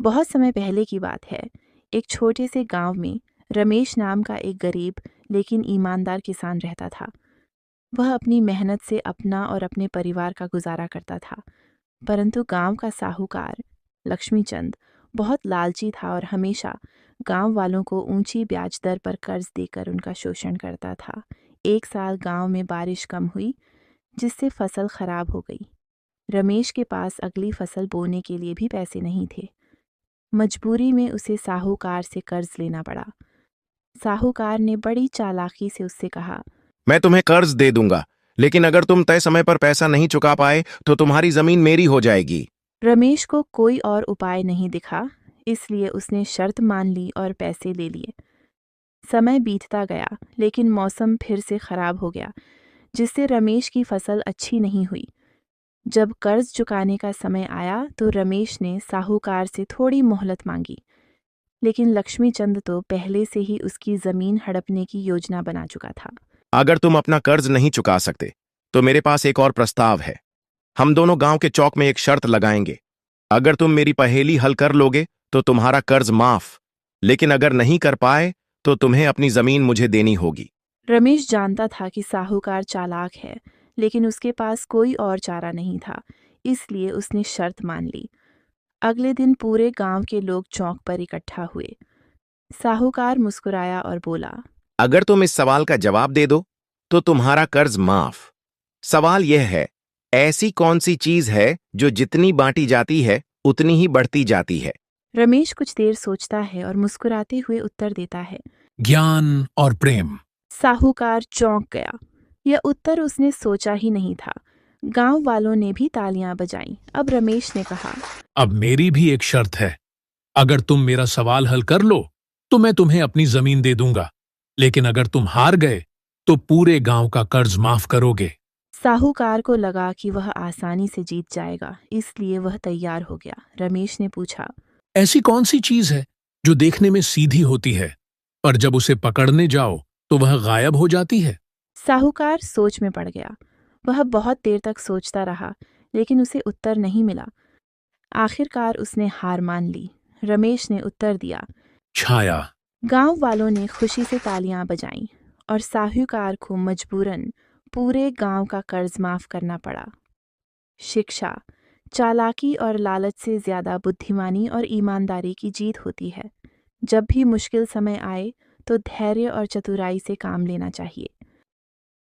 बहुत समय पहले की बात है। एक छोटे से गांव में रमेश नाम का एक गरीब लेकिन ईमानदार किसान रहता था। वह अपनी मेहनत से अपना और अपने परिवार का गुजारा करता था। परंतु गांव का साहूकार लक्ष्मीचंद बहुत लालची था और हमेशा गांव वालों को ऊंची ब्याज दर पर कर्ज देकर उनका शोषण करता था। एक साल गांव में बारिश कम हुई, जिससे फसल खराब हो गई। रमेश के पास अगली फसल बोने के लिए भी पैसे नहीं थे। मजबूरी में उसे साहूकार से कर्ज लेना पड़ा। साहूकार ने बड़ी चालाकी से उससे कहा, मैं तुम्हें कर्ज दे दूंगा, लेकिन अगर तुम तय समय पर पैसा नहीं चुका पाए तो तुम्हारी जमीन मेरी हो जाएगी। रमेश को कोई और उपाय नहीं दिखा, इसलिए उसने शर्त मान ली और पैसे ले लिए। समय बीतता गया, लेकिन मौसम फिर से खराब हो गया, जिससे रमेश की फसल अच्छी नहीं हुई। जब कर्ज चुकाने का समय आया तो रमेश ने साहूकार से थोड़ी मोहलत मांगी, लेकिन लक्ष्मीचंद तो पहले से ही उसकी जमीन हड़पने की योजना बना चुका था। अगर तुम अपना कर्ज नहीं चुका सकते तो मेरे पास एक और प्रस्ताव है। हम दोनों गांव के चौक में एक शर्त लगाएंगे। अगर तुम मेरी पहेली हल कर लोगे तो तुम्हारा कर्ज माफ, लेकिन अगर नहीं कर पाए तो तुम्हें अपनी जमीन मुझे देनी होगी। रमेश जानता था कि साहूकार चालाक है, लेकिन उसके पास कोई और चारा नहीं था, इसलिए उसने शर्त मान ली। अगले दिन पूरे गांव के लोग चौक पर इकट्ठा हुए। साहूकार मुस्कुराया और बोला, अगर तुम इस सवाल का जवाब दे दो तो तुम्हारा कर्ज माफ। सवाल यह है, ऐसी कौन सी चीज है जो जितनी बांटी जाती है उतनी ही बढ़ती जाती है? रमेश कुछ देर सोचता है और मुस्कुराते हुए उत्तर देता है, ज्ञान और प्रेम। साहूकार चौंक गया। यह उत्तर उसने सोचा ही नहीं था। गांव वालों ने भी तालियां बजाईं। अब रमेश ने कहा, अब मेरी भी एक शर्त है। अगर तुम मेरा सवाल हल कर लो तो मैं तुम्हें अपनी जमीन दे दूंगा, लेकिन अगर तुम हार गए तो पूरे गांव का कर्ज माफ करोगे। साहूकार को लगा कि वह आसानी से जीत जाएगा, इसलिए वह तैयार हो गया। रमेश ने पूछा, ऐसी कौन सी चीज है जो देखने में सीधी होती है, पर जब उसे पकड़ने जाओ तो वह गायब हो जाती है? साहूकार सोच में पड़ गया। वह बहुत देर तक सोचता रहा, लेकिन उसे उत्तर नहीं मिला। आखिरकार उसने हार मान ली। रमेश ने उत्तर दिया। छाया। गांव वालों ने खुशी से तालियां बजाईं और साहूकार को मजबूरन पूरे गांव का कर्ज माफ करना पड़ा। शिक्षा, चालाकी और लालच से ज्यादा बुद्धिमानी और ईमानदारी की जीत होती है। जब भी मुश्किल समय आए तो धैर्य और चतुराई से काम लेना चाहिए।